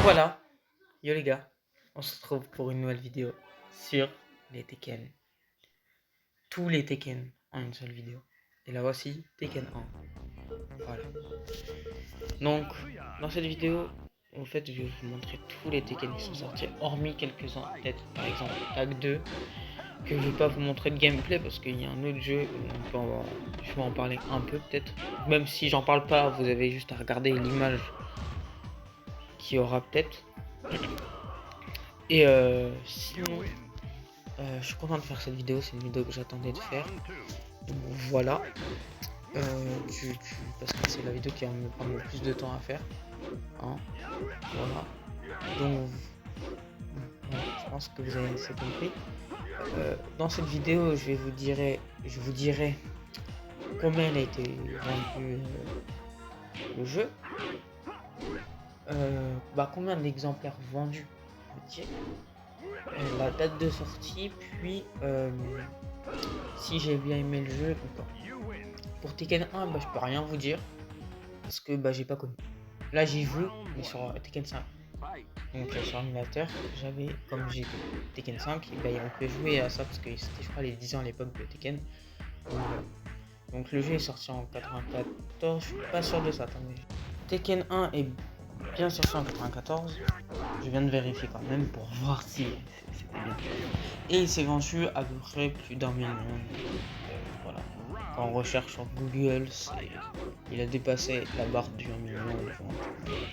Voilà, yo les gars, on se retrouve pour une nouvelle vidéo sur les Tekken. Tous les Tekken en une seule vidéo. Et la voici, Tekken 1. Voilà. Donc, dans cette vidéo, en fait, je vais vous montrer tous les Tekken qui sont sortis, hormis quelques-uns, peut-être par exemple Tag 2, que je vais pas vous montrer de gameplay parce qu'il y a un autre jeu, je vais en parler un peu peut-être. Même si j'en parle pas, vous avez juste à regarder l'image qu'il y aura peut-être. Et sinon, je suis content de faire cette vidéo, c'est une vidéo que j'attendais de faire. Donc voilà, parce que c'est la vidéo qui va me prendre le plus de temps à faire. Hein, voilà. Donc je pense que vous avez assez compris. Dans cette vidéo, je vous dirai combien il a été vendu le jeu. Combien d'exemplaires vendus, la date de sortie, puis si j'ai bien aimé le jeu ou pas. Pour Tekken 1, je peux rien vous dire parce que j'ai pas connu. Là j'y joue, mais sur Tekken 5. Donc sur l'émulateur, j'avais, comme j'ai Tekken 5, et on peut jouer à ça parce que c'était je crois les 10 ans à l'époque de Tekken. Donc le jeu est sorti en 94, je suis pas sûr de ça. Attendez. Tekken 1 est bien sorti en 94, je viens de vérifier quand même pour voir si c'était bien. Et il s'est vendu à peu près plus d'1 million. Voilà. Quand on recherche sur Google, il a dépassé la barre du 1 million de ventes.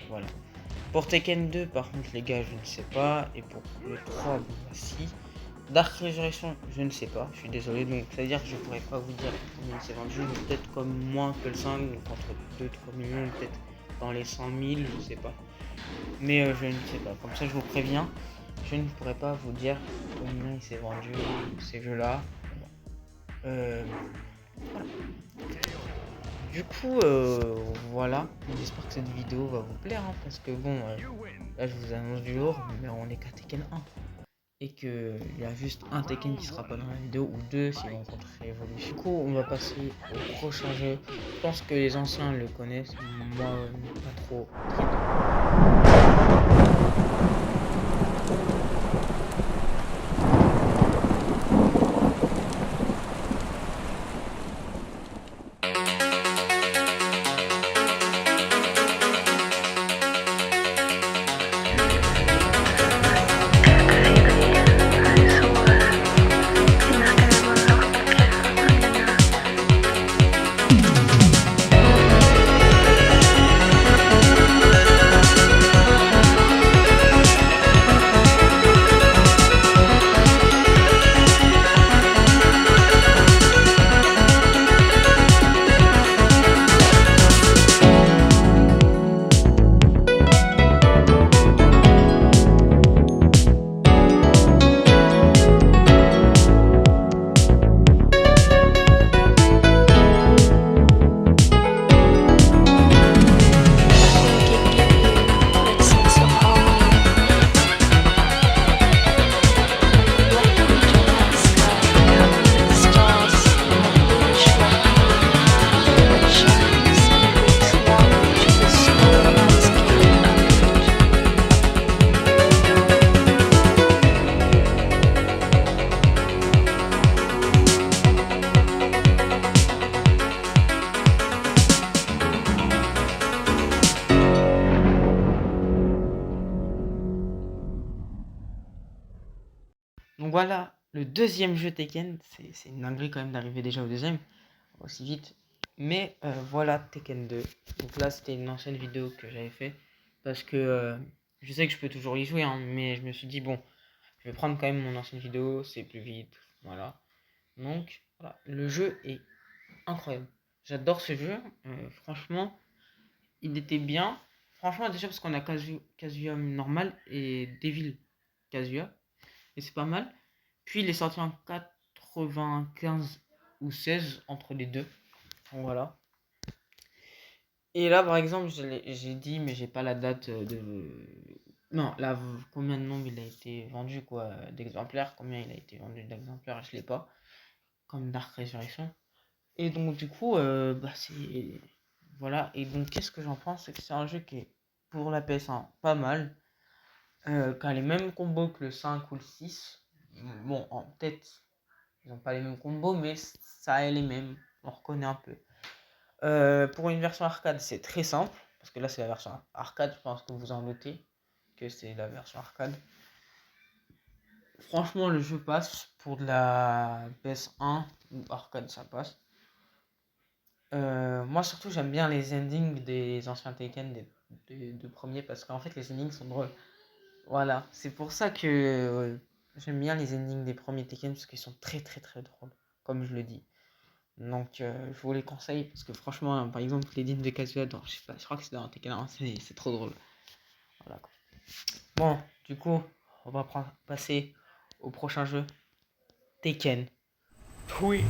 Voilà. Pour Tekken 2, par contre, les gars, je ne sais pas. Et pour le 3, si. Dark Resurrection, je ne sais pas. Je suis désolé. Donc, c'est-à-dire que je pourrais pas vous dire combien il s'est vendu. Peut-être comme moins que le 5, donc entre 2-3 millions, peut-être dans les 100 000, je sais pas. Mais je ne sais pas. Comme ça, je vous préviens. Je ne pourrais pas vous dire combien il s'est vendu ces jeux-là. Voilà. Du coup, voilà, j'espère que cette vidéo va vous plaire, parce que bon, là je vous annonce du lourd, mais on est qu'à Tekken 1. Et qu'il y a juste un Tekken qui sera pas dans la vidéo, ou deux si vous rencontrez Evolution. Du coup, on va passer au prochain jeu. Je pense que les anciens le connaissent, moi pas trop. voilà le deuxième jeu Tekken. C'est une dinguerie quand même d'arriver déjà au deuxième aussi vite. Mais voilà Tekken 2. Donc là, c'était une ancienne vidéo que j'avais fait. Parce que je sais que je peux toujours y jouer, hein, mais je me suis dit, bon, je vais prendre quand même mon ancienne vidéo, c'est plus vite. Voilà. Donc, voilà, le jeu est incroyable. J'adore ce jeu. Franchement, il était bien. Franchement, déjà parce qu'on a Kazuya normal et Devil Kazuya. Et c'est pas mal. Puis il est sorti en 95 ou 16 entre les deux. Donc, voilà. Et là, par exemple, j'ai dit, mais j'ai pas la date de. Non, là, combien de nombres il a été vendu, quoi, d'exemplaires. Combien il a été vendu d'exemplaires, je l'ai pas. Comme Dark Resurrection. Et donc, du coup, bah, c'est. Voilà. Et donc, qu'est-ce que j'en pense? C'est que c'est un jeu qui est, pour la PS1, pas mal. Qui a les mêmes combos que le 5 ou le 6. Bon, en tête, ils n'ont pas les mêmes combos, mais ça a les mêmes. On reconnaît un peu. Pour une version arcade, c'est très simple. Parce que là, c'est la version arcade. Je pense que vous en notez que c'est la version arcade. Franchement, le jeu passe. Pour de la PS1 ou arcade, ça passe. Moi, surtout, j'aime bien les endings des anciens Tekken, des deux premiers. Parce qu'en fait, les endings sont drôles. Voilà. C'est pour ça que j'aime bien les endings des premiers Tekken. Parce qu'ils sont très, très, très drôles. Comme je le dis. Donc, je vous les conseille parce que franchement, par exemple, les dînes de Kazuya, je sais pas, je crois que c'est dans Tekken 1, c'est trop drôle. Voilà, quoi. Bon, du coup, on va passer au prochain jeu, Tekken. Oui.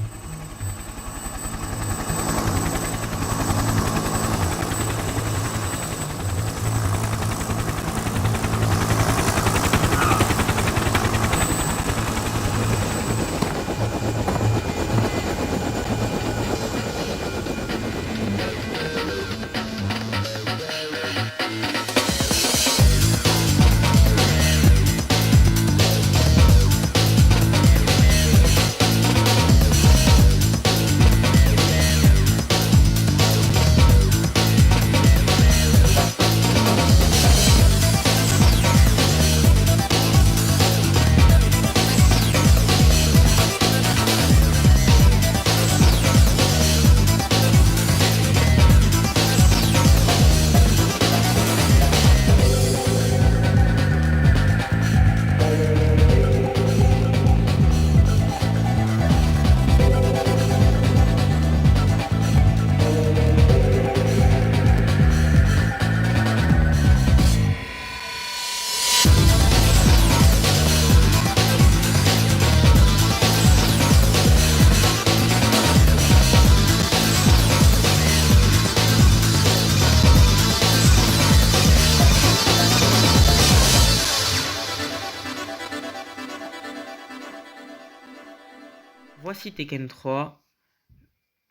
Voici Tekken 3,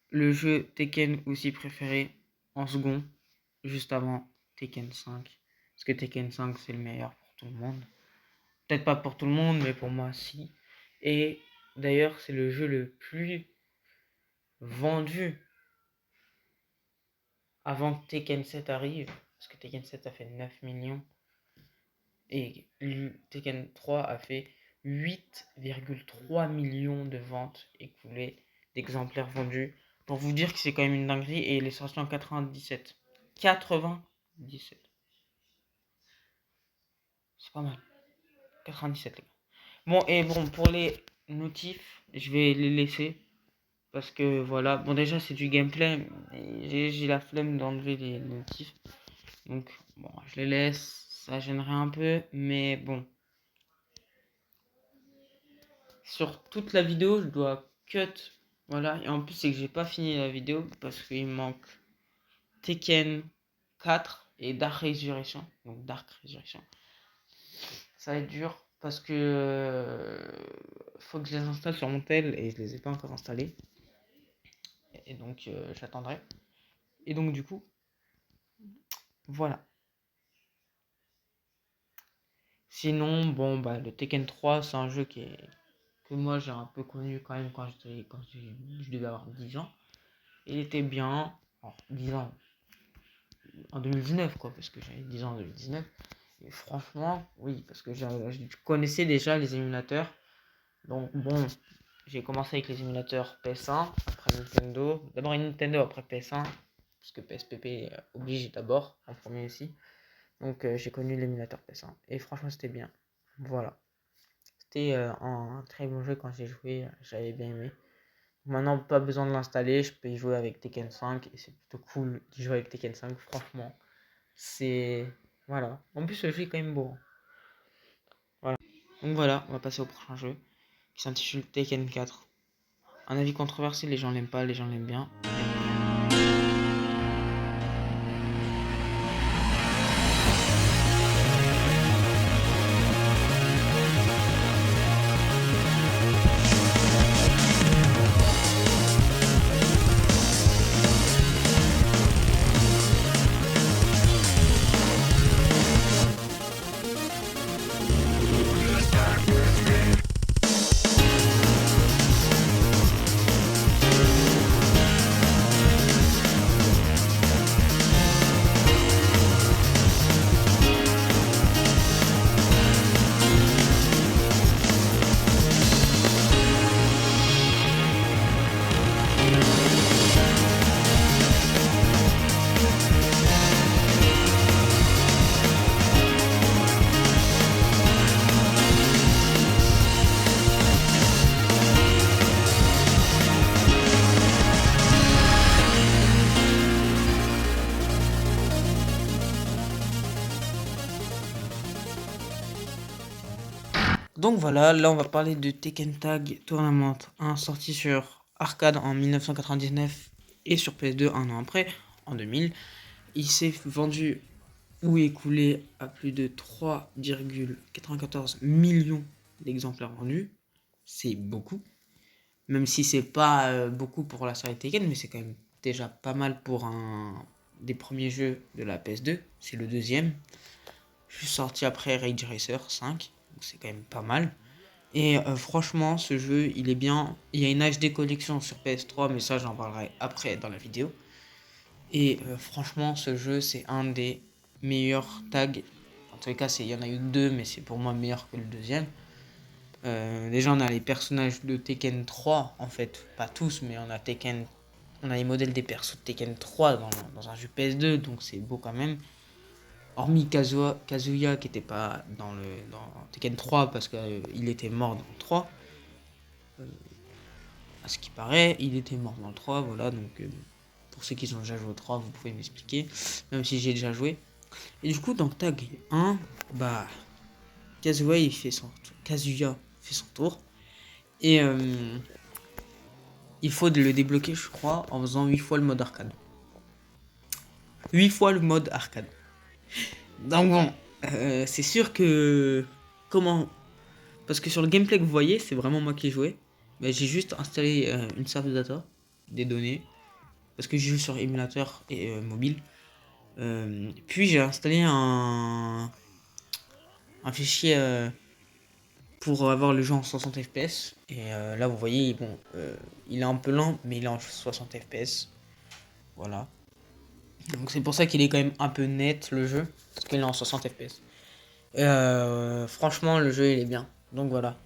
le jeu Tekken aussi préféré en second, juste avant Tekken 5. Parce que Tekken 5, c'est le meilleur pour tout le monde. Peut-être pas pour tout le monde, mais pour moi, si. Et d'ailleurs, c'est le jeu le plus vendu avant que Tekken 7 arrive. Parce que Tekken 7 a fait 9 millions. Et Tekken 3 a fait 8,3 millions de ventes écoulées, d'exemplaires vendus. Pour vous dire que c'est quand même une dinguerie. Et il est sorti en 97. 97. C'est pas mal. 97, les gars. Bon, et bon, pour les notifs, je vais les laisser. Parce que voilà. Bon, déjà, c'est du gameplay. J'ai la flemme d'enlever les notifs. Donc, bon, je les laisse. Ça gênerait un peu. Mais bon. Sur toute la vidéo, je dois cut. Voilà. Et en plus, c'est que j'ai pas fini la vidéo. Parce qu'il me manque Tekken 4 et Dark Resurrection. Donc, Dark Resurrection. Ça va être dur. Parce que faut que je les installe sur mon tel et je les ai pas encore installés. Et donc j'attendrai. Et donc du coup, voilà. Sinon, bon bah le Tekken 3, c'est un jeu que moi j'ai un peu connu quand même quand je devais avoir 10 ans. Il était bien. Alors, 10 ans en 2019 quoi, parce que j'avais 10 ans en 2019. Et franchement, oui, parce que je connaissais déjà les émulateurs. Donc bon, j'ai commencé avec les émulateurs PS1, après Nintendo. D'abord Nintendo, après PS1, parce que PSPP oblige d'abord, en premier aussi. Donc j'ai connu l'émulateur PS1. Et franchement, c'était bien. Voilà. C'était un très bon jeu quand j'ai joué, j'avais bien aimé. Maintenant, pas besoin de l'installer, je peux y jouer avec Tekken 5 et c'est plutôt cool d'y jouer avec Tekken 5, franchement. C'est. Voilà. En plus, le jeu est quand même beau. Voilà. Donc voilà, on va passer au prochain jeu qui s'intitule Tekken 4. Un avis controversé, les gens l'aiment pas, les gens l'aiment bien. Donc voilà, là on va parler de Tekken Tag Tournament 1 sorti sur arcade en 1999 et sur PS2 un an après, en 2000. Il s'est vendu ou écoulé à plus de 3,94 millions d'exemplaires vendus. C'est beaucoup. Même si c'est pas beaucoup pour la série Tekken, mais c'est quand même déjà pas mal pour un des premiers jeux de la PS2. C'est le deuxième. Je suis sorti après Rage Racer 5. Donc c'est quand même pas mal. Et franchement, ce jeu, il est bien. Il y a une HD collection sur PS3, mais ça, j'en parlerai après dans la vidéo. Et franchement, ce jeu, c'est un des meilleurs tags. En tous les cas, il y en a eu deux, mais c'est pour moi meilleur que le deuxième. Déjà, on a les personnages de Tekken 3, en fait, pas tous, mais on a Tekken. On a les modèles des persos de Tekken 3 dans un jeu PS2, donc c'est beau quand même. Hormis Kazuya qui était pas dans Tekken 3 parce qu'il était mort dans le 3. À ce qui paraît, il était mort dans le 3, voilà, donc pour ceux qui ont déjà joué au 3, vous pouvez m'expliquer, même si j'ai déjà joué. Et du coup, dans Tag 1, bah, Kazuya fait son tour, et il faut le débloquer, je crois, en faisant 8 fois le mode arcade. 8 fois le mode arcade. Donc bon, c'est sûr que... Comment... Parce que sur le gameplay que vous voyez, c'est vraiment moi qui ai joué. Mais j'ai juste installé une serve data, des données, parce que je joue sur émulateur et mobile. Puis j'ai installé un fichier pour avoir le jeu en 60 fps. Et là vous voyez, bon, il est un peu lent, mais il est en 60 fps. Voilà. Donc c'est pour ça qu'il est quand même un peu net le jeu, parce qu'il est en 60 fps. Franchement, le jeu il est bien. Donc voilà.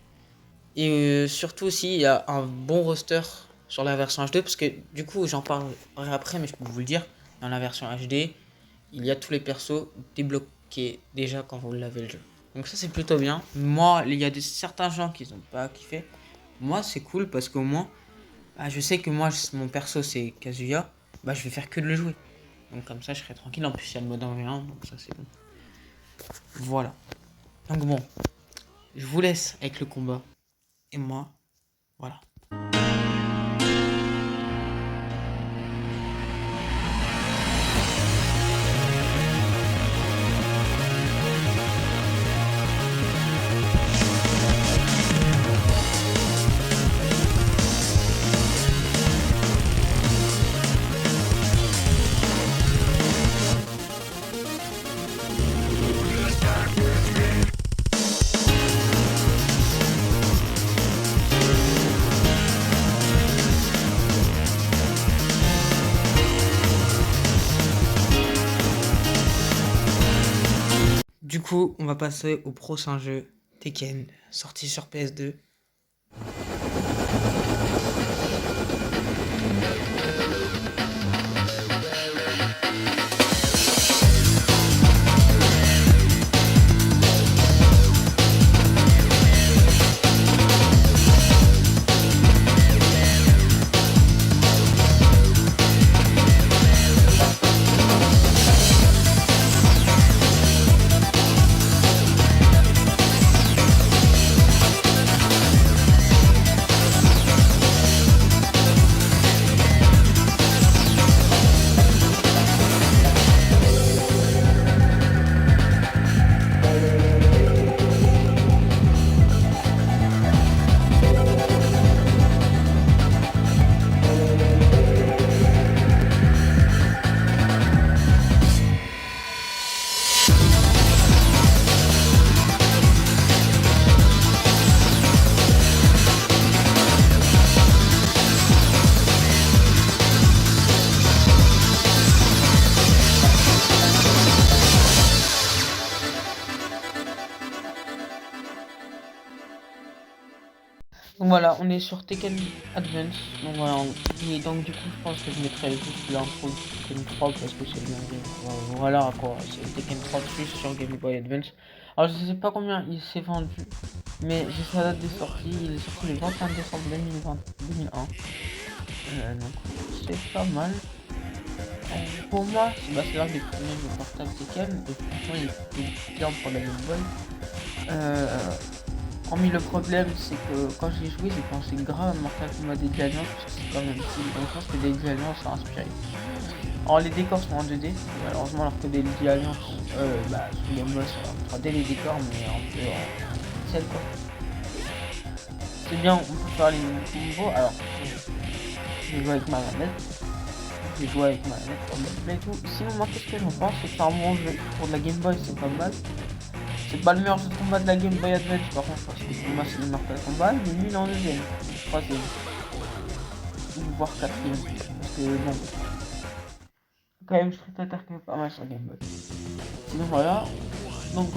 Et surtout aussi, il y a un bon roster sur la version HD, parce que du coup, j'en parlerai après, mais je peux vous le dire, dans la version HD, il y a tous les persos débloqués déjà quand vous l'avez le jeu. Donc ça, c'est plutôt bien. Moi, il y a certains gens qui n'ont pas kiffé. Moi, c'est cool parce qu'au moins, bah, je sais que moi, mon perso, c'est Kazuya. Bah, je vais faire que de le jouer. Donc comme ça, je serai tranquille. En plus, il y a le mode 1v1, donc ça, c'est bon. Voilà. Donc bon, je vous laisse avec le combat. Et moi, voilà. Du coup, on va passer au prochain jeu Tekken, sorti sur PS2. Donc voilà, on est sur Tekken Advance. Donc voilà, et donc du coup, je pense que je mettrai juste l'intro de Tekken 3 parce que c'est le voilà quoi, c'est Tekken 3 plus sur Game Boy Advance. Alors je sais pas combien il s'est vendu, mais j'ai sa date de sortie, il est sorti le 21 décembre 2001. Donc c'est pas mal. Pour moi, c'est l'un des premiers jeux portables Tekken, et franchement il est bien pour la Game Boy. Hormis le problème, c'est que quand j'y ai joué, j'ai pensé grave à Mortal Kombat Deadly Alliance parce que c'est quand même stylé. Donc je pense que Deadly Alliance a inspiré. Alors les décors sont en 2D, malheureusement, alors que Deadly Alliance, sur les modes sont en 3D les décors, mais un peu en pixel quoi. C'est bien, on peut faire les combos. Alors, je joue avec ma manette. J'ai joué avec ma manette pour gameplay et tout. Sinon, moi, qu'est-ce que j'en pense? C'est que c'est un bon jeu. Pour de la Game Boy, c'est pas mal. C'est pas le meilleur jeu de combat de la Game Boy Advance, par contre, parce que pour moi c'est le Mortal Kombat, mais lui il est en deuxième, troisième, ou voire quatrième, parce que bon, quand même Street Fighter qui est pas mal sur Game Boy. Sinon voilà, donc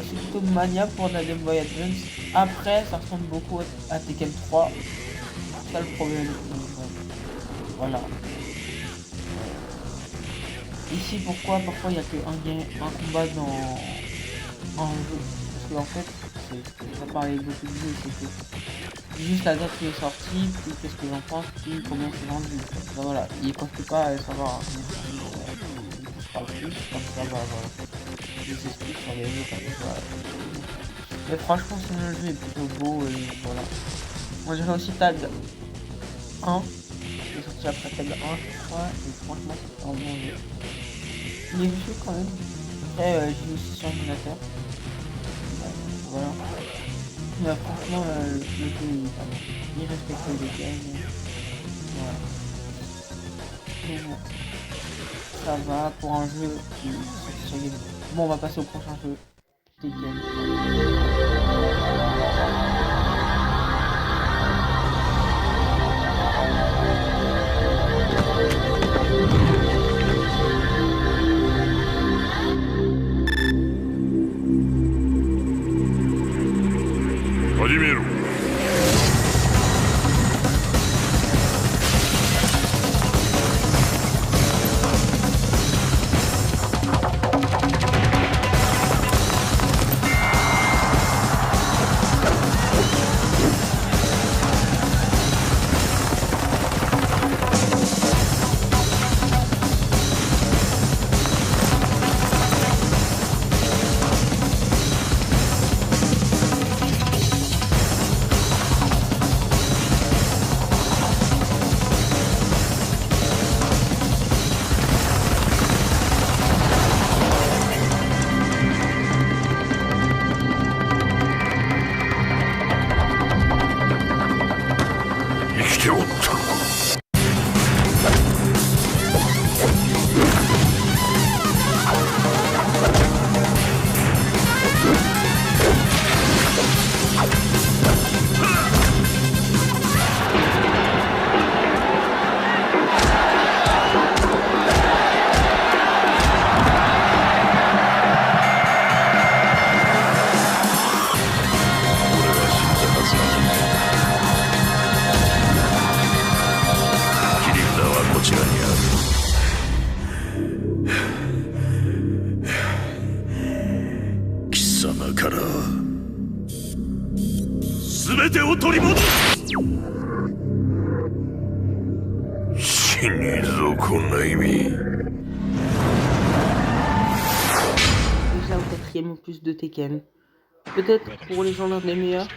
c'est plutôt Mania pour la Game Boy Advance. Après, ça ressemble beaucoup à Tekken 3, c'est ça le problème. Donc, voilà. Ici, pourquoi parfois il n'y a qu'un combat dans un jeu? Parce qu'en fait, ça parlait beaucoup de jeu, c'est que juste la date qui est sortie, puis qu'est-ce que j'en pense, puis combien c'est vendu. Donc, voilà, il ne compte pas à savoir. Je parle plus, comme ça, voilà. Je vous explique sur les jeux, comme ça. Mais franchement, le jeu est plutôt beau, et voilà. Moi, j'aurais aussi Tag 1, qui est sorti après Tag 1, je crois, et franchement, c'est un bon jeu. Il est vieux quand même. Après, j'ai aussi sur ordinateur. Voilà. Mais franchement, le jeu est pas mal. Il respecte le détail. Voilà. Donc bon, ça va pour un jeu qui est sur Game Boy. Bon, on va passer au prochain jeu. Tekken. だから全てを取り戻す。死にぞこんな意味。 Déjà au quatrième opus de Tekken. Peut-être pour les gens l'un des meilleurs.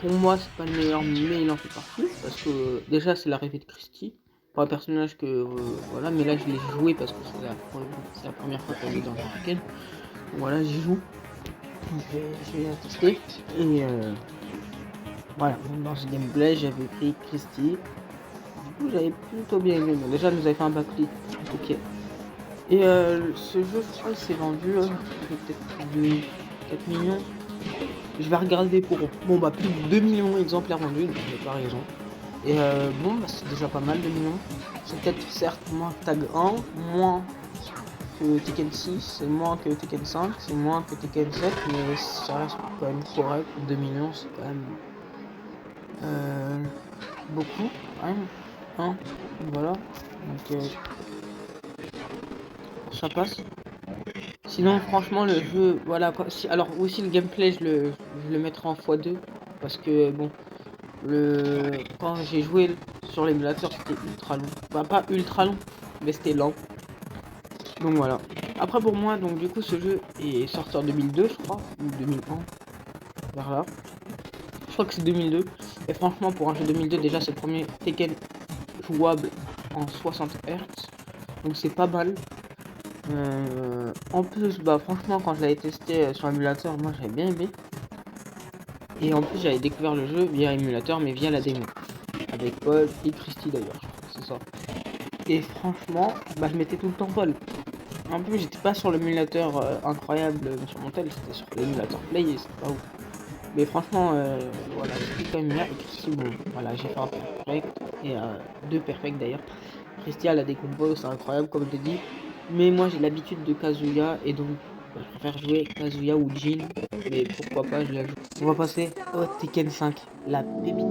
Pour moi, c'est pas le meilleur, mais il en fait partie. Parce que déjà, c'est l'arrivée de Christy. Pas un personnage que. Voilà, mais là, je l'ai joué parce que c'est la première fois qu'elle est dans un Tekken. Donc voilà, j'y joue. Donc, je vais la tester. Et voilà, donc dans ce gameplay, j'avais pris Christy. Du coup, j'avais plutôt bien aimé. Mais déjà, nous avait fait un backflip. Ok. Et ce jeu, je crois, il s'est vendu peut-être 4 millions. Je vais regarder pour bon bah plus de 2 millions d'exemplaires vendus, donc j'ai pas raison. Et bon bah c'est déjà pas mal 2 millions. C'est peut-être certes moins que Tag 1, moins que Tekken 6, c'est moins que Tekken 5, c'est moins que Tekken 7, mais ça reste quand même correct. 2 millions c'est quand même beaucoup quand même. Hein, voilà. Donc ça passe. Sinon, franchement, le jeu, voilà quoi. Alors, aussi le gameplay, je le mettrai en x2 parce que bon, quand j'ai joué sur l'émulateur, c'était ultra long. Bah, pas ultra long, mais c'était lent. Donc voilà. Après, pour moi, donc du coup, ce jeu est sorti en 2002, je crois, ou 2001, vers là. Je crois que c'est 2002. Et franchement, pour un jeu 2002, déjà, c'est le premier Tekken jouable en 60 Hz. Donc c'est pas mal. En plus, bah franchement, quand je l'avais testé sur émulateur, moi j'avais bien aimé. Et en plus, j'avais découvert le jeu via émulateur, mais via la démo. Avec Paul et Christy d'ailleurs, c'est ça. Et franchement, bah je mettais tout le temps Paul. En plus, j'étais pas sur l'émulateur incroyable sur mon tel, c'était sur l'émulateur Play et c'est pas ouf. Mais franchement, voilà, c'était quand même bien. Et Christy, bon, voilà, j'ai fait un perfect, et deux perfects d'ailleurs. Christy, elle a des combos, c'est incroyable comme je l'ai dit. Mais moi j'ai l'habitude de Kazuya et donc bah, je préfère jouer Kazuya ou Jin. Mais pourquoi pas, je la joue. On va passer au Tekken 5, la pépite.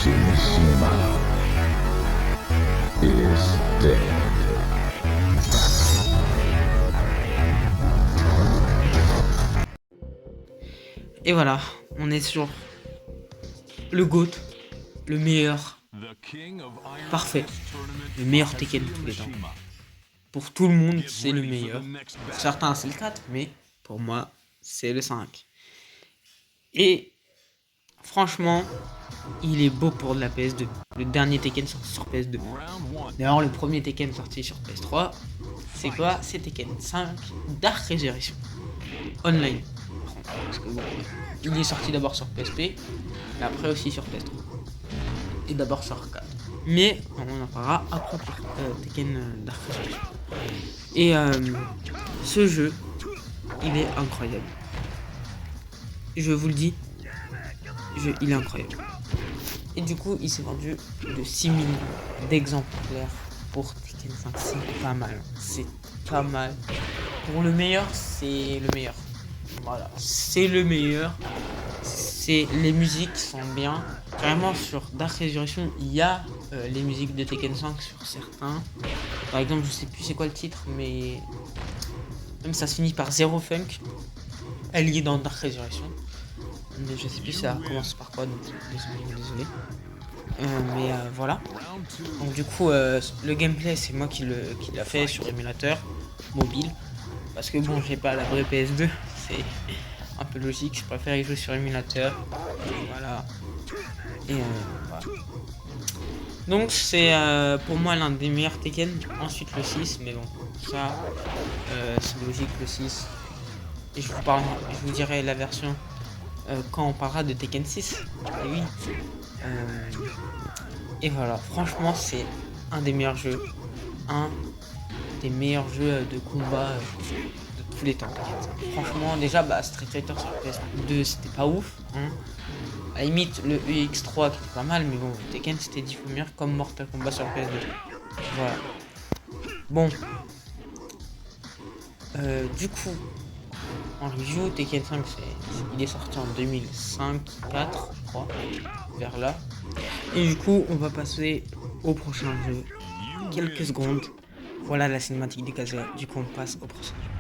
Mishima is dead. Et voilà, on est sur le GOAT, le meilleur, parfait, le meilleur Tekken de tous les temps. Pour tout le monde, c'est le meilleur. Pour certains, c'est le 4, mais pour moi, c'est le 5. Et franchement, il est beau pour de la PS2. Le dernier Tekken sorti sur PS2. D'ailleurs, le premier Tekken sorti sur PS3, c'est quoi? C'est Tekken 5 Dark Resurrection Online. Parce que bon, il est sorti d'abord sur PSP, et après aussi sur PS3. Et d'abord sur arcade. Mais on en parlera après pour Tekken Dark Resurrection. Et ce jeu, il est incroyable. Je vous le dis, il est incroyable. Et du coup, il s'est vendu de 6 millions d'exemplaires pour Tekken 5. C'est pas mal. C'est pas mal. Pour le meilleur, c'est le meilleur. Voilà, c'est le meilleur. Les musiques sont bien. Carrément sur Dark Resurrection, il y a les musiques de Tekken 5 sur certains. Par exemple, je sais plus c'est quoi le titre, mais même ça se finit par Zero Funk. Elle y est dans Dark Resurrection. Mais je sais plus ça commence par quoi, donc désolé. Mais voilà. Donc du coup, le gameplay, c'est moi qui l'a fait sur émulateur mobile. Parce que bon, j'ai pas la vraie PS2, c'est un peu logique, je préfère y jouer sur émulateur. Voilà. Et voilà. Donc c'est pour moi l'un des meilleurs Tekken. Ensuite le 6, mais bon, ça c'est logique le 6. Et je vous dirai la version quand on parlera de Tekken 6. Et oui. Et voilà, franchement c'est un des meilleurs jeux. Un des meilleurs jeux de combat de tous les temps. Franchement, déjà, Street Fighter sur PS2, c'était pas ouf. Hein. À la limite, le EX3 qui était pas mal, mais bon, Tekken c'était 10 fois meilleur comme Mortal Kombat sur PS2. Voilà. Bon. Du coup, en review, Tekken 5, il est sorti en 2005-4, je crois, vers là. Et du coup, on va passer au prochain jeu. Quelques secondes. Voilà la cinématique des Kazuya. Du coup, on passe au prochain jeu.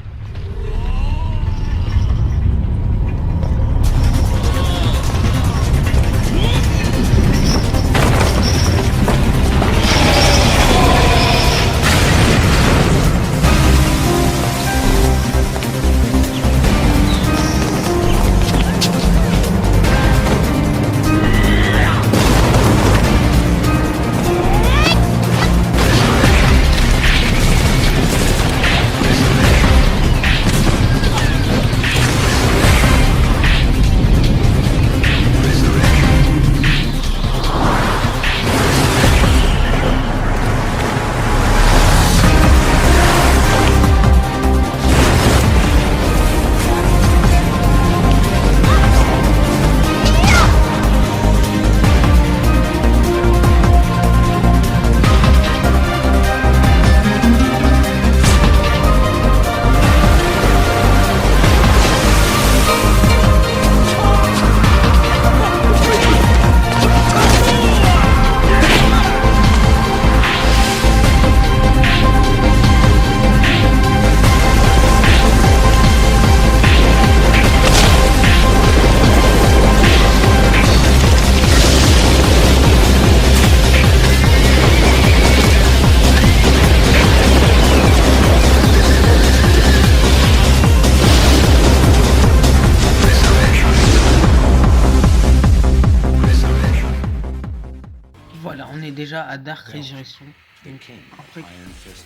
Voilà, on est déjà à Dark Resurrection. Donc, après,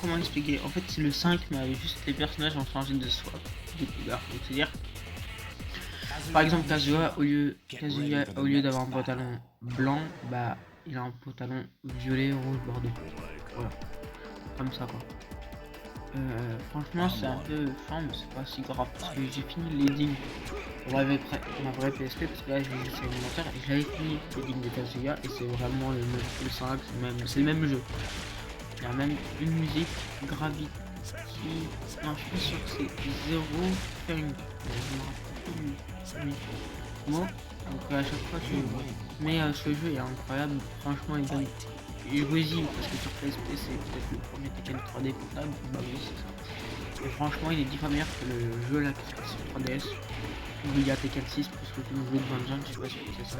comment expliquer? En fait, c'est le 5, mais avec juste les personnages ont changé de swap, de couleur. Donc, c'est-à-dire, par exemple, Kazuya, au lieu d'avoir un pantalon blanc, il a un pantalon violet, rouge, bordeaux. Voilà, comme ça, quoi. Franchement, c'est un peu chiant, mais c'est pas si grave parce que j'ai fini les digues pour ma vraie PSP parce que là j'ai juste sur l'émulateur et j'avais fini les digues de Kazuya et c'est vraiment le 5, c'est le même jeu. Il y a même une musique Gravity. Non, je suis sûr que c'est Zero Fairing. Je me rappelle plus. Moi, donc à chaque fois mais ce jeu est incroyable, franchement il donne. Jouez-y parce que sur PSP c'est peut-être le premier Tekken 3D portable, bah oui c'est ça. Et franchement il est 10 fois meilleur que le jeu là qui est sur 3DS. Où il y a Tekken 6 plus le film de Vengeance, je sais pas si c'est ça.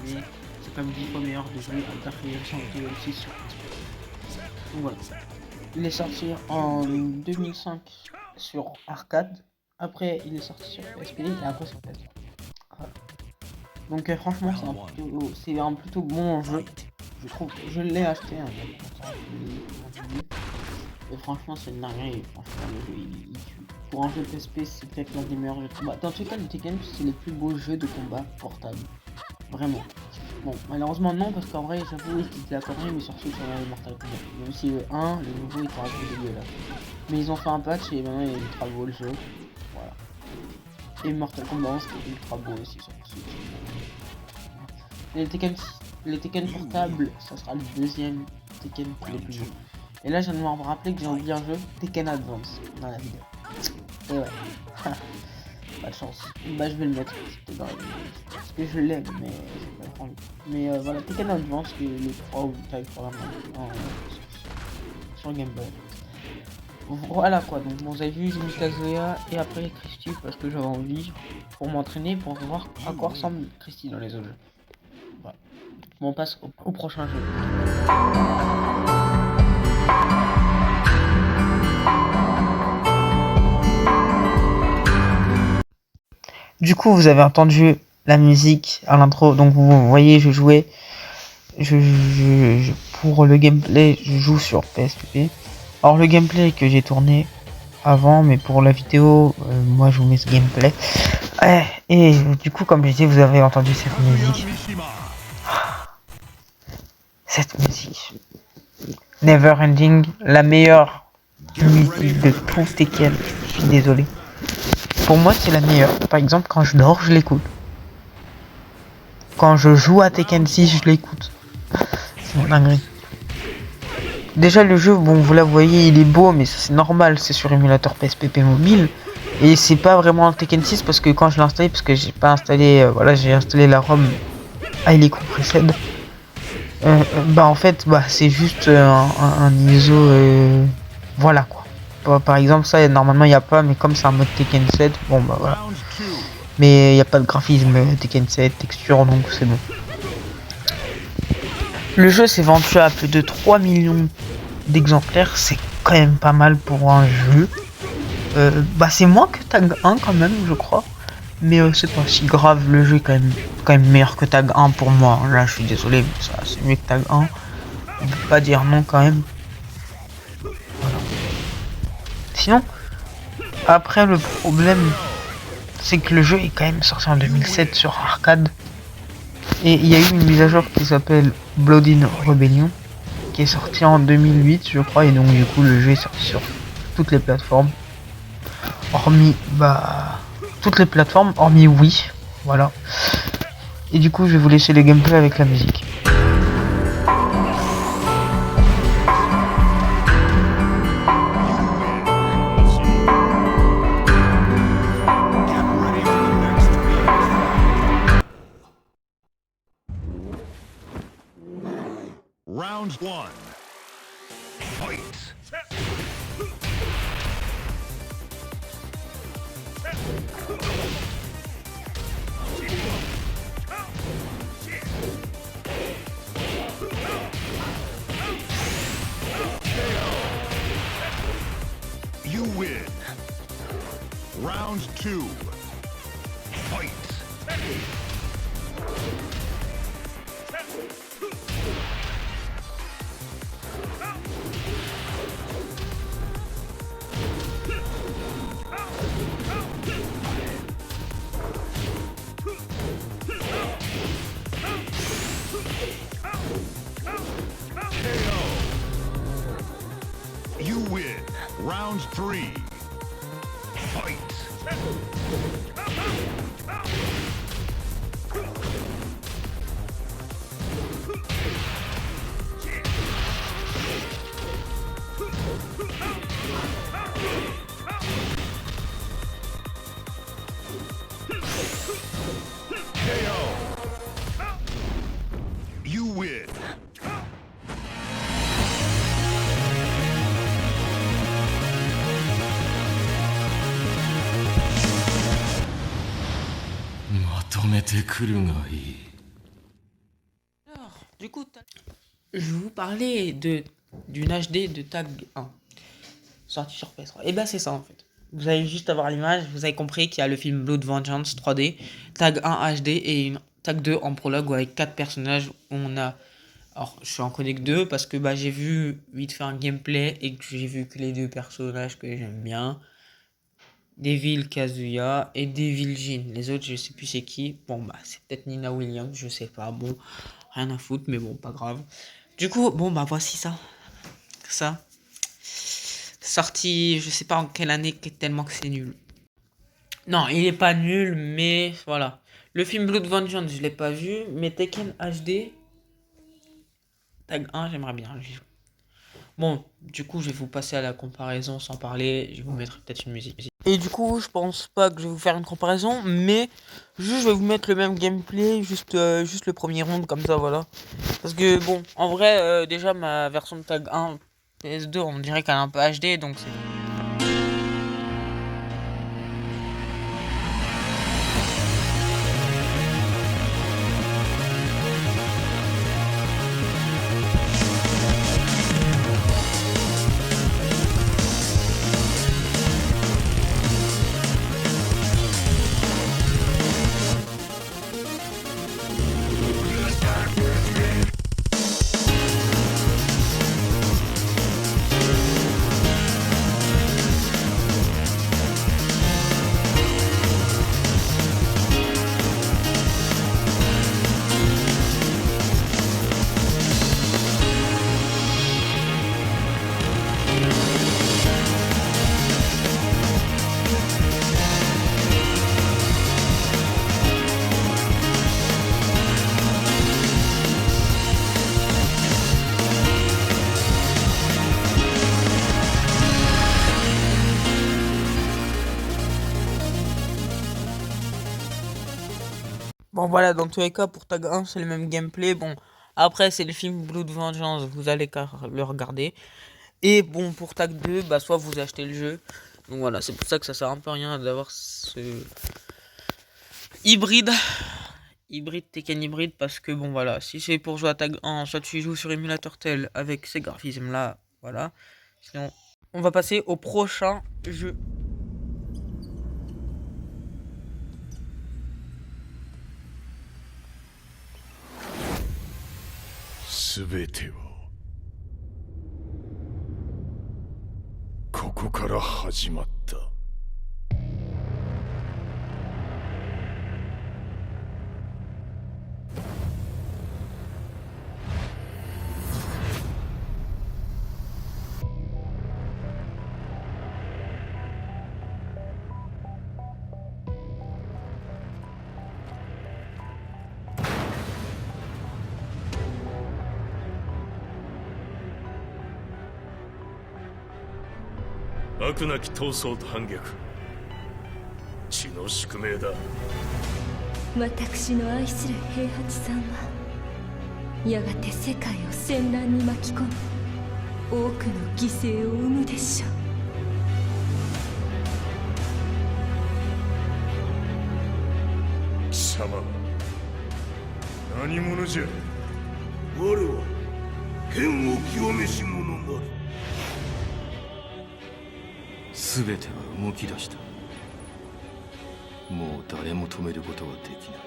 Mais c'est quand même 10 fois meilleur de jouer à Dark Resurrection Tekken 6 sur PSP. Donc voilà. Il est sorti en 2005 sur arcade. Après, il est sorti sur PSP et après sur PS3. Voilà. Donc franchement, c'est un plutôt bon jeu. Je trouve, je l'ai acheté hein, il y a pas longtemps, je l'ai vendu. Et franchement, c'est une dinguerie. Franchement, le jeu il tue. Pour un jeu PSP, c'est peut-être l'un des meilleurs jeux de combat. Dans tous les cas, le Tekken, c'est le plus beau jeu de combat portable. Vraiment. Bon, malheureusement, non, parce qu'en vrai, j'avoue, ils quittent la connerie, mais surtout sur les Mortal Kombat. Même si le 1, le nouveau, était un peu dégueulasse. Mais ils ont fait un patch et maintenant, il est ultra beau le jeu. Voilà. Et Mortal Kombat 11 qui est ultra beau aussi sur Switch. Les Tekken portables, ça sera le deuxième Tekken le plus beau. Et là, je viens de me rappeler que j'ai oublié un jeu, Tekken Advance, dans la vidéo. Et ouais, pas de chance. Bah, je vais le mettre, c'était dans la vidéo. Parce que je l'aime, mais j'ai pas envie. Mais voilà, Tekken Advance, qui est le 3 ou le Type sur Game Boy. Voilà quoi, donc bon, vous avez vu, j'ai mis Kazuya et après Christy parce que j'avais envie pour m'entraîner, pour voir à quoi ressemble Christy dans les autres jeux. Voilà. Bon, on passe au prochain jeu. Du coup, vous avez entendu la musique à l'intro, donc vous voyez, je jouais, pour le gameplay, je joue sur PSP. Alors le gameplay que j'ai tourné avant, mais pour la vidéo, moi je vous mets ce gameplay. Et du coup, comme je disais, vous avez entendu cette musique. Cette musique. Never Ending, la meilleure musique de tout Tekken. Je suis désolé. Pour moi, c'est la meilleure. Par exemple, quand je dors, je l'écoute. Quand je joue à Tekken 6, je l'écoute. C'est mon dinguerie. Déjà, le jeu, bon, vous la voyez, il est beau, mais c'est normal, c'est sur émulateur PSP mobile. Et c'est pas vraiment Tekken 6 parce que quand je l'ai installé, parce que j'ai pas installé, voilà, j'ai installé la ROM Highly Compressed. Bah en fait, bah c'est juste un ISO, voilà quoi. Par exemple, ça normalement il n'y a pas, mais comme c'est un mode Tekken 7, bon bah voilà. Mais il n'y a pas de graphisme Tekken 7, texture, donc c'est bon. Le jeu s'est vendu à plus de 3 millions d'exemplaires, c'est quand même pas mal pour un jeu. Bah c'est moins que Tag 1 quand même, je crois. Mais c'est pas si grave, le jeu est quand même meilleur que Tag 1 pour moi. Là je suis désolé, mais ça c'est mieux que Tag 1. On peut pas dire non quand même. Voilà. Sinon, après le problème, c'est que le jeu est quand même sorti en 2007 sur arcade. Et il y a eu une mise à jour qui s'appelle Blood in Rebellion, qui est sortie en 2008 je crois, et donc du coup le jeu est sorti sur toutes les plateformes. Hormis, bah, toutes les plateformes, hormis Wii, voilà. Et du coup je vais vous laisser le gameplay avec la musique. Round one. Fight. You win. Round two. Fight. You win. Round three. Fight. You win. Alors, du coup, je vais vous parler d'une HD de Tag 1, sortie sur PS3. Et bah c'est ça en fait. vous allez juste avoir l'image, vous avez compris qu'il y a le film Blood Vengeance 3D, tag 1 HD et une tag 2 en prologue avec 4 personnages. On a... Alors, je suis en connect 2 parce que j'ai vu vite fait un gameplay et que j'ai vu que les deux personnages que j'aime bien. Devil Kazuya et Devil Jin. Les autres, je sais plus c'est qui. Bon, c'est peut-être Nina Williams, je sais pas. Bon, rien à foutre, mais bon, pas grave. Du coup, voici ça. Ça. Sorti, je sais pas en quelle année, tellement que c'est nul. Non, il est pas nul, mais voilà. Le film Blood Vengeance, je l'ai pas vu, mais Tekken HD, tag 1, j'aimerais bien. Bon, du coup, je vais vous passer à la comparaison sans parler. Je vais vous mettre peut-être une musique. Et du coup, je pense pas que je vais vous faire une comparaison, mais juste je vais vous mettre le même gameplay, juste le premier round, comme ça, voilà. Parce que, bon, en vrai, déjà, ma version de tag 1 PS2, on dirait qu'elle est un peu HD, donc c'est... Bon voilà, dans tous les cas, pour tag 1, c'est le même gameplay. Bon, après, c'est le film Blood Vengeance, vous allez le regarder. Et bon, pour tag 2, soit vous achetez le jeu. Donc voilà, c'est pour ça que ça sert un peu à rien d'avoir ce hybride. Hybride, Tekken hybride, parce que bon voilà, si c'est pour jouer à tag 1, soit tu joues sur émulateur tel avec ces graphismes là, voilà. Sinon, on va passer au prochain jeu. 全てはここから始まった。悪なき闘争と反逆、血の宿命だ。私の愛する平八さんはやがて世界を戦乱に巻き込み多くの犠牲を生むでしょう。貴様何者じゃ。我は剣を極めし者なる。全ては動き出した。もう誰も止めることはできない。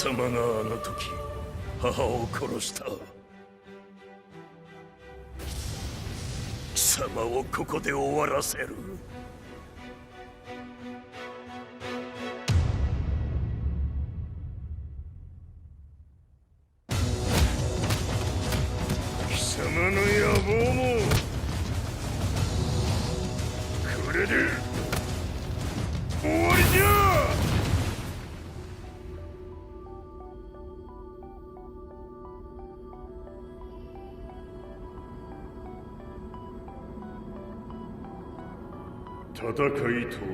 貴様があの時母を殺した。貴様をここで終わらせる。貴様の野望もれで終わりじゃ。戦いとは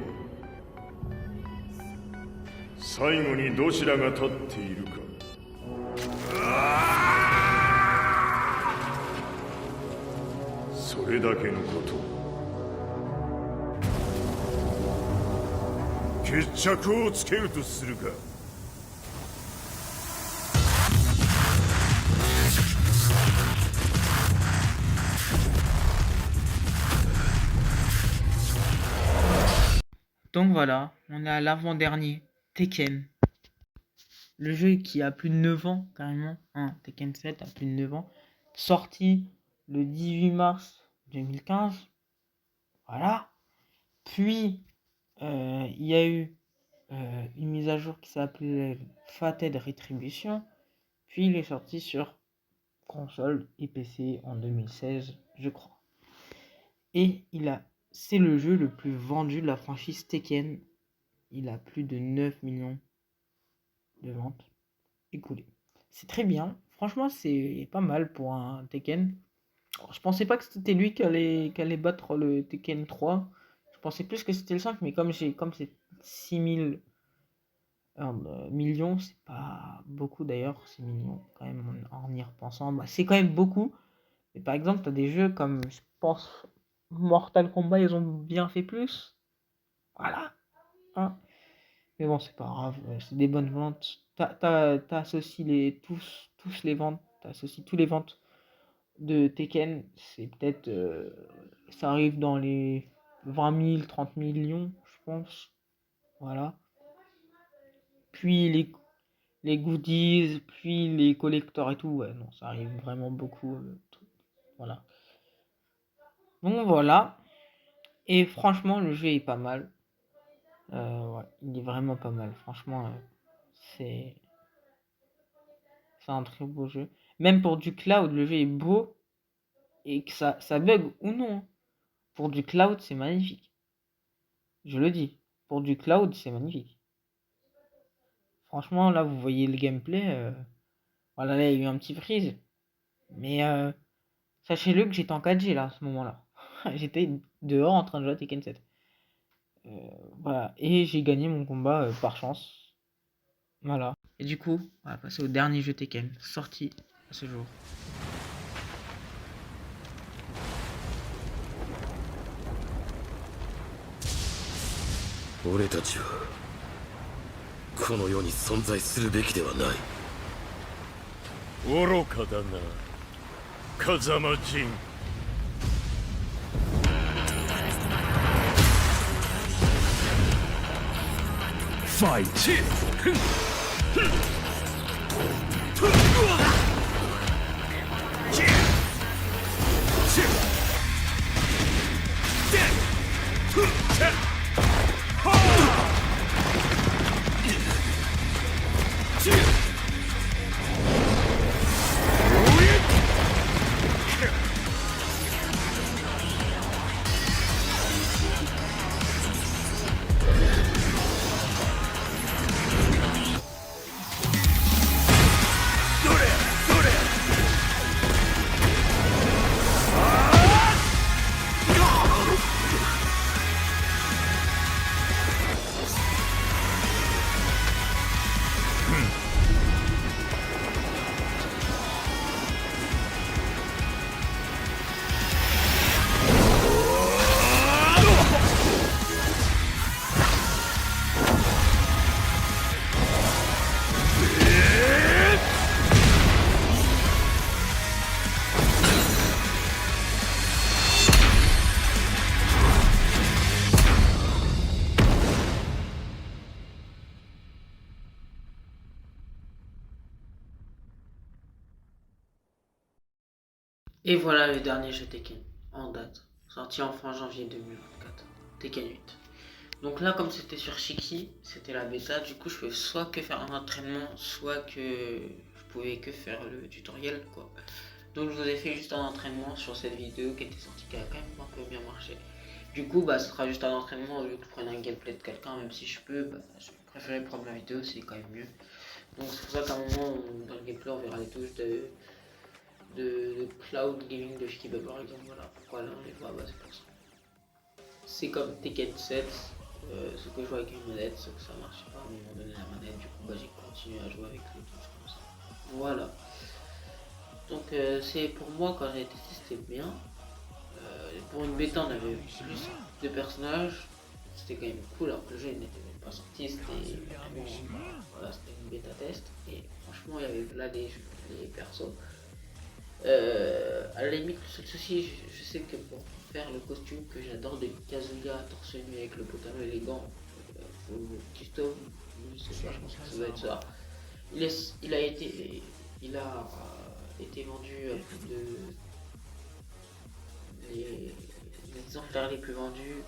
最後にどちらが立っているか。それだけのこと。決着をつけるとするか。Donc voilà, on est à l'avant-dernier, Tekken. Le jeu qui a plus de 9 ans, carrément. Hein, Tekken 7 a plus de 9 ans. Sorti le 18 mars 2015. Voilà. Puis, il y a eu une mise à jour qui s'appelait Fated Retribution. Puis, il est sorti sur console et PC en 2016, je crois. Et c'est le jeu le plus vendu de la franchise Tekken. Il a plus de 9 millions de ventes écoulées. C'est très bien. Franchement, c'est pas mal pour un Tekken. Je pensais pas que c'était lui qui allait battre le Tekken 3. Je pensais plus que c'était le 5, mais comme c'est 6000 millions, c'est pas beaucoup d'ailleurs, 6 millions quand même en y repensant. Bah, c'est quand même beaucoup. Mais par exemple, tu as des jeux comme, je pense, Mortal Kombat, ils ont bien fait plus. Voilà. Hein. Mais bon, c'est pas grave, c'est des bonnes ventes. T'associes tous les ventes, t'associes tous les ventes de Tekken, c'est peut-être, ça arrive dans les 20 000, 30 millions, je pense. Voilà. Puis les goodies, puis les collectors et tout, ouais, non, ça arrive vraiment beaucoup. Voilà. Donc voilà. Et franchement, le jeu est pas mal. Ouais, il est vraiment pas mal. Franchement, c'est c'est un très beau jeu. Même pour du cloud, le jeu est beau et que ça bug ou non. Pour du cloud, c'est magnifique. Je le dis. Pour du cloud, c'est magnifique. Franchement, là, vous voyez le gameplay. Voilà, là, il y a eu un petit freeze. Mais sachez-le que j'étais en 4G là, à ce moment-là. J'étais dehors en train de jouer à Tekken 7. Voilà. Et j'ai gagné mon combat par chance. Voilà. Et du coup, on va passer au dernier jeu Tekken, sorti à ce jour. 俺たちはこの世に存在するべきではない。愚かだな、風間陣。ファイト。Et voilà le dernier jeu Tekken en date, sorti en fin janvier 2024, Tekken 8. Donc là, comme c'était sur Shiki, c'était la bêta, du coup je pouvais soit que faire un entraînement, soit que je pouvais que faire le tutoriel quoi. Donc je vous ai fait juste un entraînement sur cette vidéo qui était sortie, qui a quand même un peu bien marché. Du coup, bah, ce sera juste un entraînement au lieu que je prenne un gameplay de quelqu'un, même si je peux, bah, je préférais prendre ma vidéo, c'est quand même mieux. Donc c'est pour ça qu'à un moment, dans le gameplay, on verra les touches de cloud gaming de Shikiba par exemple. Voilà pourquoi là on les voit, bah, c'est pour ça. C'est comme Tekken 7, ce que je joue avec une manette, sauf que ça marchait pas à un moment donné la manette, du coup bah, j'ai continué à jouer avec les touches comme ça. Voilà. Donc c'est pour moi quand j'ai testé c'était bien. Pour une bêta on avait plus de personnages, c'était quand même cool alors que le jeu n'était même pas sorti, c'était vraiment voilà, c'était une bêta test et franchement il y avait là les persos. À la limite le seul souci je sais que pour faire le costume que j'adore de Kazuya torse nu avec le pantalon et les gants, faut le custom, je sais pas, je pense que ça doit être ça. Il a été vendu à plus de les exemplaires les plus vendus.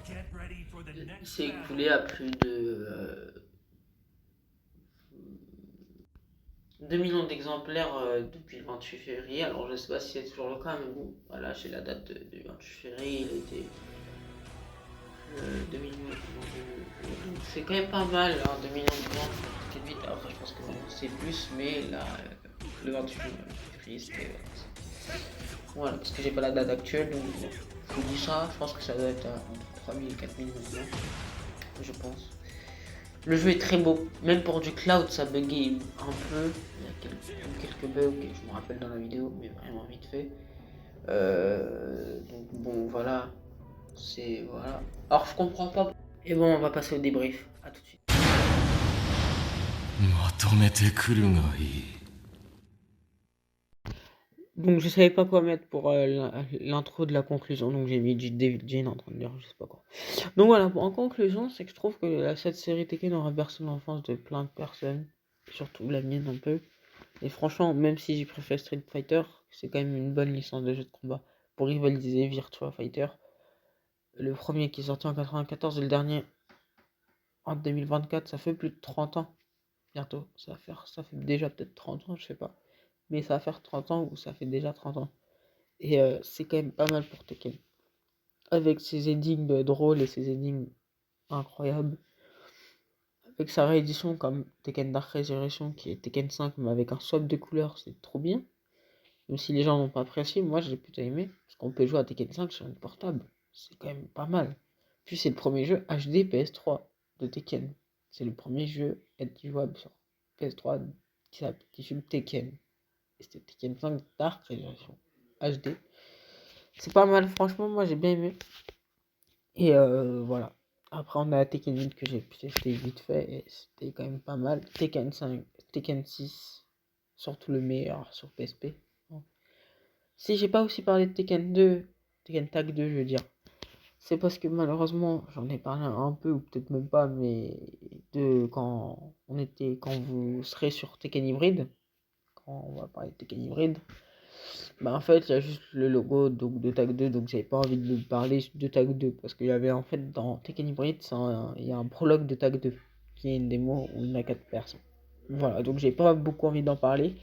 Il s'est écoulé à plus de 2 millions d'exemplaires depuis le 28 février. Alors je sais pas si c'est toujours le cas, mais bon, voilà, j'ai la date du 28 février, il a été 2 millions donc c'est quand même pas mal, hein, 2 millions de ventes, c'était vite. Après je pense que c'est plus, mais là, le 28 février c'était... Voilà, parce que j'ai pas la date actuelle, donc bon, je vous dis ça, je pense que ça doit être entre 3000 et 4000 maintenant, je pense. Le jeu est très beau, même pour du cloud ça buguait un peu, il y a quelques bugs que je me rappelle dans la vidéo, mais vraiment vite fait. Donc bon voilà, c'est voilà. Alors je comprends pas. Et bon on va passer au débrief, à tout de suite. まとめてくるがいい。 Donc je savais pas quoi mettre pour l'intro de la conclusion, donc j'ai mis du David Jane en train de dire je sais pas quoi. Donc voilà, en conclusion, c'est que je trouve que cette série Tekken aura bercé l'enfance de plein de personnes, surtout la mienne un peu. Et franchement, même si j'ai préféré Street Fighter, c'est quand même une bonne licence de jeu de combat pour rivaliser Virtua Fighter. Le premier qui est sorti en 94 et le dernier en 2024, ça fait plus de 30 ans. Bientôt, ça fait déjà peut-être 30 ans, je sais pas. Mais ça va faire 30 ans ou ça fait déjà 30 ans. Et c'est quand même pas mal pour Tekken. Avec ses énigmes drôles et ses énigmes incroyables. Avec sa réédition comme Tekken Dark Resurrection qui est Tekken 5 mais avec un swap de couleurs, c'est trop bien. Même si les gens n'ont pas apprécié, moi j'ai plutôt aimé. Parce qu'on peut jouer à Tekken 5 sur une portable. C'est quand même pas mal. Puis c'est le premier jeu HD PS3 de Tekken. C'est le premier jeu jouable sur PS3 qui suit Tekken. Et c'était Tekken 5 Dark Resurrection HD. C'est pas mal, franchement, moi j'ai bien aimé. Et voilà. Après, on a Tekken 8 que j'ai pu tester vite fait et c'était quand même pas mal. Tekken 5, Tekken 6, surtout le meilleur sur PSP. Si j'ai pas aussi parlé de Tekken 2, Tekken Tag 2, je veux dire, c'est parce que malheureusement, j'en ai parlé un peu ou peut-être même pas, mais quand vous serez sur Tekken Hybrid, quand on va parler de Tekken Hybrid, bah en fait il y a juste le logo donc, de Tag 2, donc j'avais pas envie de parler de Tag 2 parce qu'il y avait en fait dans Tekken Hybrid il y a un prologue de Tag 2 qui est une démo où il y a 4 personnes. Voilà, donc j'ai pas beaucoup envie d'en parler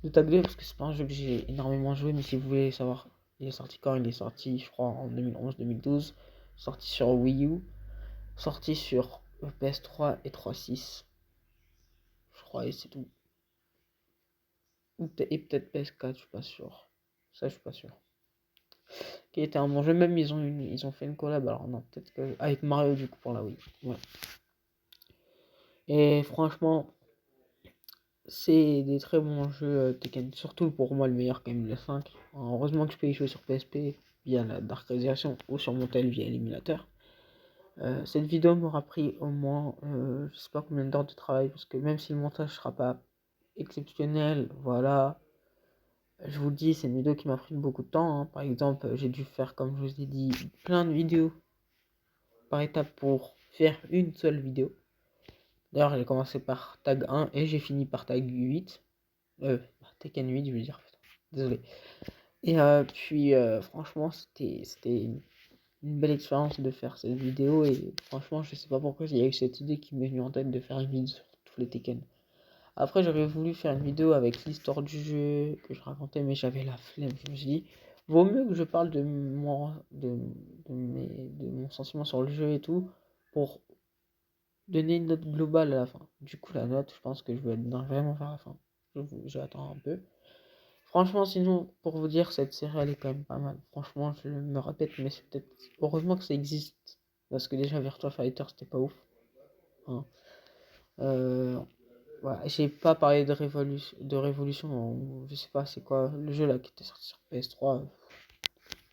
de Tag 2 parce que c'est pas un jeu que j'ai énormément joué, mais si vous voulez savoir il est sorti quand, il est sorti je crois en 2011-2012, sorti sur Wii U, sorti sur PS3 et 3.6 je crois, et c'est tout. Et peut-être PS4, je suis pas sûr. Ça, je suis pas sûr. Qui était un bon jeu, même ils ont fait une collab, alors non, peut-être que. Avec Mario du coup pour la Wii. Ouais. Et franchement, c'est des très bons jeux Tekken. Surtout pour moi, le meilleur quand même, le 5. Heureusement que je peux y jouer sur PSP via la Dark Resurrection ou sur mon tel via l'émulateur. Cette vidéo m'aura pris au moins, je sais pas combien d'heures de travail, parce que même si le montage sera pas exceptionnel, voilà. Je vous le dis, c'est une vidéo qui m'a pris beaucoup de temps. Hein. Par exemple, j'ai dû faire, comme je vous ai dit, plein de vidéos par étape pour faire une seule vidéo. D'ailleurs, j'ai commencé par tag 1 et j'ai fini par tag 8. Tekken 8, je veux dire. Putain. Désolé. Et puis, franchement, c'était une belle expérience de faire cette vidéo. Et franchement, je sais pas pourquoi il y a eu cette idée qui m'est venue en tête de faire une vidéo sur tous les Tekken. Après, j'aurais voulu faire une vidéo avec l'histoire du jeu que je racontais, mais j'avais la flemme. Je me suis dit, Vaut mieux que je parle de mon sentiment sur le jeu et tout, pour donner une note globale à la fin. Du coup, la note, je pense que je vais être vraiment vers la fin. J'attends un peu. Franchement, sinon, pour vous dire, cette série, elle est quand même pas mal. Franchement, je me répète, mais c'est peut-être... Heureusement que ça existe. Parce que déjà, Virtua Fighter, c'était pas ouf. Hein. Voilà, j'ai pas parlé de Révolution, je sais pas c'est quoi, le jeu là qui était sorti sur PS3,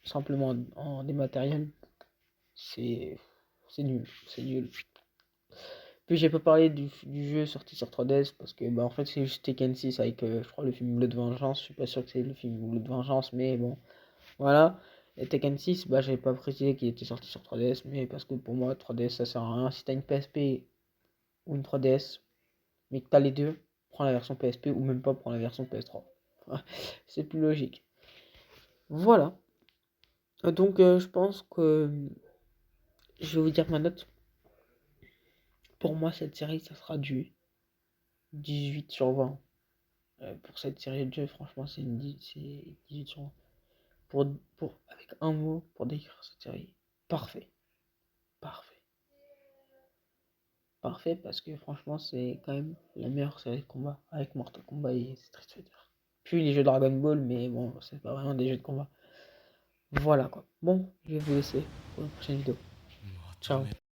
simplement en dématériel, c'est c'est nul, c'est nul. Puis j'ai pas parlé du jeu sorti sur 3DS parce que bah en fait c'est juste Tekken 6 avec je crois le film Bleu de Vengeance, je suis pas sûr que c'est le film Bleu de Vengeance mais bon voilà. Et Tekken 6 bah j'avais pas précisé qu'il était sorti sur 3DS mais parce que pour moi 3DS ça sert à rien, si t'as une PSP ou une 3DS mais que t'as les deux, prends la version PSP ou même pas prends la version PS3. C'est plus logique. Voilà. Donc je pense que je vais vous dire ma note. Pour moi cette série ça sera du 18 sur 20. Pour cette série de jeux franchement c'est 18 sur 20. Avec un mot pour décrire cette série. Parfait. Parfait. Parfait parce que franchement c'est quand même la meilleure série de combat avec Mortal Kombat et Street Fighter. Puis les jeux Dragon Ball mais bon c'est pas vraiment des jeux de combat. Voilà quoi. Bon, je vais vous laisser pour une prochaine vidéo. Ciao.